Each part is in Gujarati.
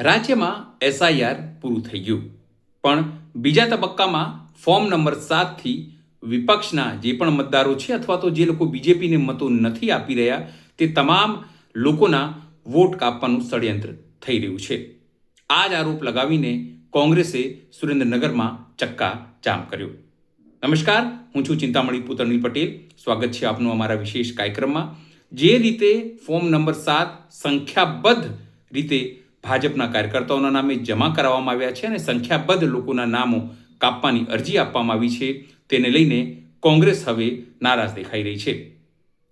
રાજ્યમાં એસઆઈઆર પૂરું થઈ ગયું, પણ બીજા તબક્કામાં ફોર્મ નંબર 7થી વિપક્ષના જે પણ મતદારો છે અથવા તો જે લોકો બીજેપીને મતો નથી આપી રહ્યા તે તમામ લોકોના વોટ કાપવાનું ષડયંત્ર થઈ રહ્યું છે. આ જ આરોપ લગાવીને કોંગ્રેસે સુરેન્દ્રનગરમાં ચક્કા જામ કર્યો. નમસ્કાર, હું છું ચિંતામણી પુતરણી પટેલ. સ્વાગત છે આપનું અમારા વિશેષ કાર્યક્રમમાં. જે રીતે ફોર્મ નંબર 7 સંખ્યાબદ્ધ રીતે ભાજપના કાર્યકર્તાઓના નામે જમા કરાવવામાં આવ્યા છે અને સંખ્યાબદ્ધ લોકોના નામો કાપવાની અરજી આપવામાં આવી છે, તેને લઈને કોંગ્રેસ હવે નારાજ દેખાઈ રહી છે.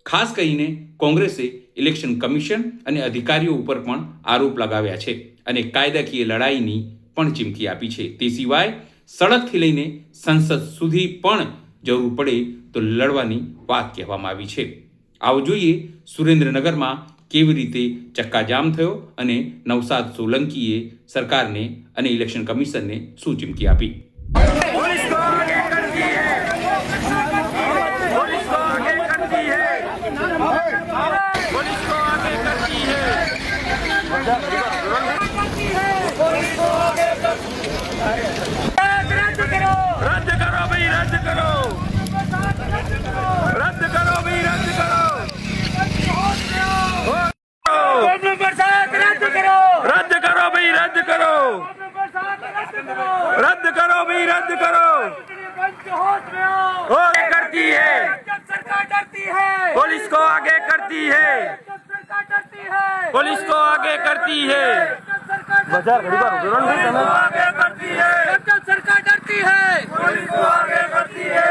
ખાસ કરીને કોંગ્રેસે ઇલેક્શન કમિશન અને અધિકારીઓ ઉપર પણ આરોપ લગાવ્યા છે અને કાયદાકીય લડાઈની પણ ચીમકી આપી છે. તે સિવાય સડકથી લઈને સંસદ સુધી પણ જરૂર પડે તો લડવાની વાત કહેવામાં આવી છે. આવો જોઈએ સુરેન્દ્રનગરમાં કેવી રીતે ચક્કાજામ થયો અને નવસાદ સોલંકીએ સરકારને અને ઇલેક્શન કમિશનને શું ચીમકી આપી. करती है, सरकार डरती है, पुलिस को आगे करती है, पुलिस को आगे करती है, बाजार घड़ी पर आगे करती है, सरकार डरती है, पुलिस को आगे करती है,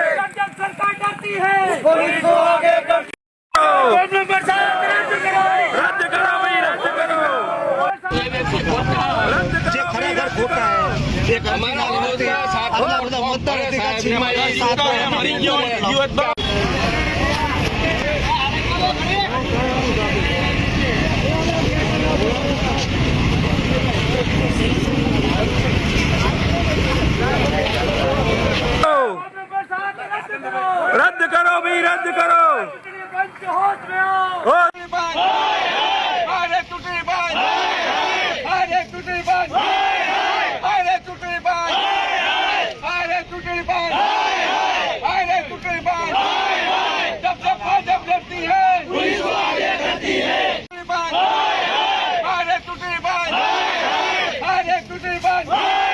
सरकार डरती है, पुलिस को आगे करती है. रद्द करो भाई, रद्द करो. જે ખરેખર ખોટા છે એક અમારા વિરોધી આપણા બધા મતદાર અધિકાર છે મરી ગયો रद्द करो भाई, रद्द करो. Hey!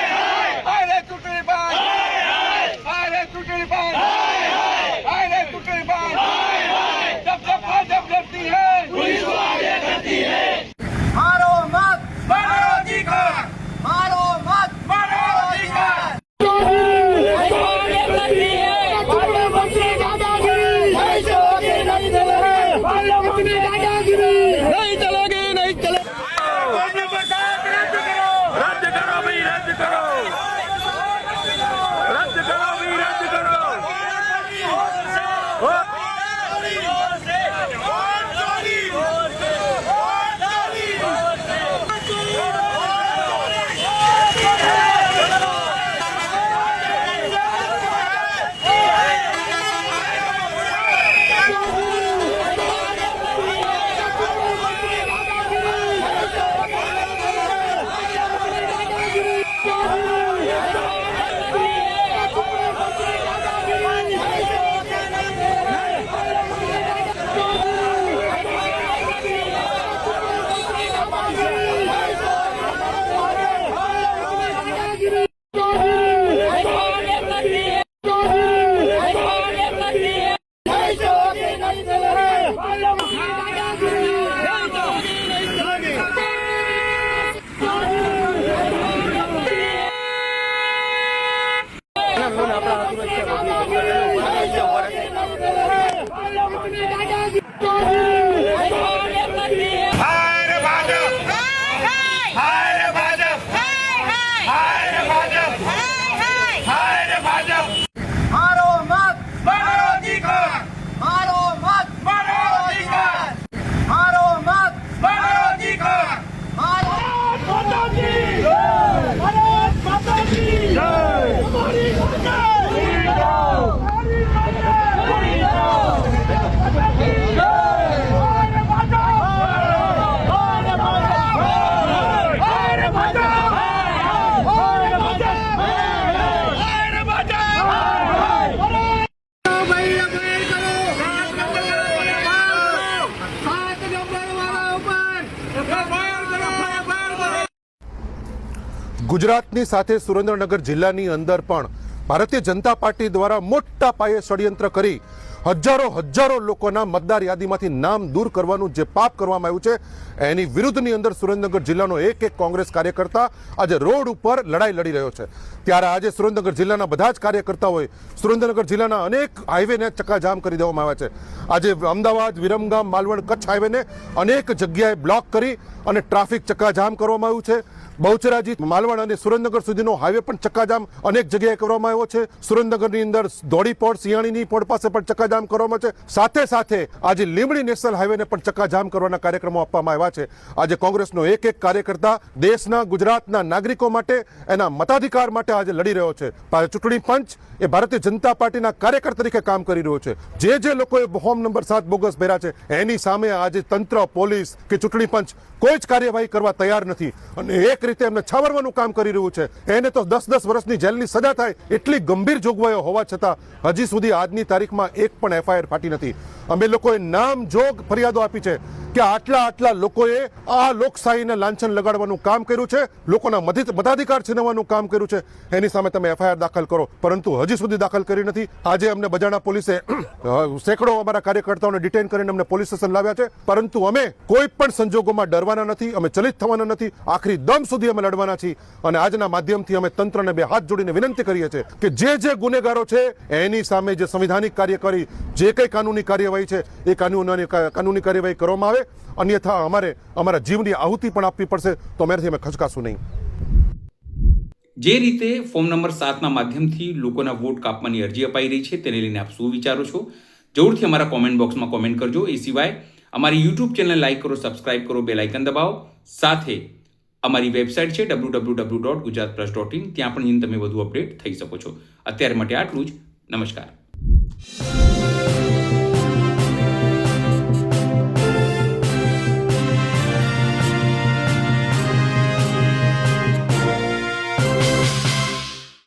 ગુજરાતની સાથે સુરેન્દ્રનગર જિલ્લાની અંદર પણ ભારતીય જનતા પાર્ટી દ્વારા મોટા પાયે ષડયંત્ર કરી હજારો લોકોના મતદાર યાદીમાંથી નામ દૂર કરવાનું જે પાપ કરવામાં આવ્યું છે એની વિરુદ્ધની અંદર સુરેન્દ્રનગર જિલ્લાનો એક કોંગ્રેસ કાર્યકર્તા આજે રોડ ઉપર લડાઈ લડી રહ્યો છે. ત્યારે આજે સુરેન્દ્રનગર જિલ્લાના બધા જ કાર્યકર્તાઓએ સુરેન્દ્રનગર જિલ્લાના અનેક હાઈવેને ચક્કાજામ કરી દેવામાં આવ્યા છે. આજે અમદાવાદ, વિરમગામ, માલવણ, કચ્છ હાઈવેને અનેક જગ્યાએ બ્લોક કરી અને ટ્રાફિક ચક્કાજામ કરવામાં આવ્યું છે. બહુચરાજી, માલવણ અને સુરેન્દ્રનગર સુધીનો હાઈવે પણ ચક્કાજામ અનેક જગ્યાએ કરવામાં આવ્યો છે. સુરેન્દ્રનગરની અંદર ધોળીપોળ, સિયાણીની પોળ પાસે પણ ચક્કાજામ કરવામાં છે. સાથે આજે લીંબડી નેશનલ હાઈવેને પણ ચક્કાજામ કરવાના કાર્યક્રમો આપવામાં આવ્યા છે. આજે કોંગ્રેસનો એક કાર્યકર્તા દેશના, ગુજરાતના નાગરિકો માટે, એના મતાધિકાર માટે આજે લડી રહ્યો છે. ચૂંટણી પંચ એ ભારતીય જનતા પાર્ટીના કાર્યકર તરીકે કામ કરી રહ્યો છે. જે લોકોએ ફોર્મ નંબર 7 બોગસ ભર્યા છે એની સામે આજે તંત્ર, પોલીસ કે ચૂંટણી પંચ કોઈ જ કાર્યવાહી કરવા તૈયાર નથી અને એક રીતે એમને છાવરવાનું કામ કરી રહ્યું છે. એને તો 10 વર્ષની જેલની સજા થાય એટલી ગંભીર જોગવાઈઓ હોવા છતાં હજી સુધી આજની તારીખમાં એક પણ એફઆઈઆર ફાટી નથી. અમે લોકોએ નામજોગ ફરિયાદો આપી છે કે આટલા લોકોએ આ લોકશાહીને લાંછન લગાડવાનું કામ કર્યું છે, લોકોના મતાધિકાર છીનવવાનું કામ કર્યું છે. એની સામે તમે એફઆઈઆર દાખલ કરો, પરંતુ હજી સુધી દાખલ કરી નથી. આજે અમને બજાણા પોલીસે સેંકડો અમારા કાર્યકર્તાઓને ડિટેન કરીને અમને પોલીસ સ્ટેશન લાવ્યા છે, પરંતુ અમે કોઈ પણ સંજોગોમાં ડરવાના નથી, અમે ચલિત થવાના નથી. આખરી દમ સુધી અમે લડવાના છીએ અને આજના માધ્યમથી અમે તંત્રને બે હાથ જોડીને વિનંતી કરીએ છીએ કે જે ગુનેગારો છે એની સામે જે સંવિધાનિક કાર્ય કરી, જે કંઈ કાનૂની કાર્યવાહી છે એ કાનૂની કાર્યવાહી કરવામાં આવે. અન્યથા અમારે અમારા જીવની આહુતિ પણ આપવી પડશે, તો અમે ખચકાશું નહીં. જે રીતે ફોર્મ નંબર 7ના માધ્યમથી લોકોના વોટ કાપવાની અરજી અપાઈ રહી છે તેને લઈને આપ શું વિચારો છો? જરૂરથી અમારા કોમેન્ટ બોક્સમાં કોમેન્ટ કરજો. એ સિવાય અમારી યુટ્યુબ ચેનલ લાઈક કરો, સબસ્ક્રાઇબ કરો, બેલ આઇકન દબાવો. સાથે અમારી વેબસાઇટ છે www.gujaratpress.in, ત્યાં પણ તમે વધુ અપડેટ થઈ શકો છો. અત્યારે માટે આટલું જ. નમસ્કાર.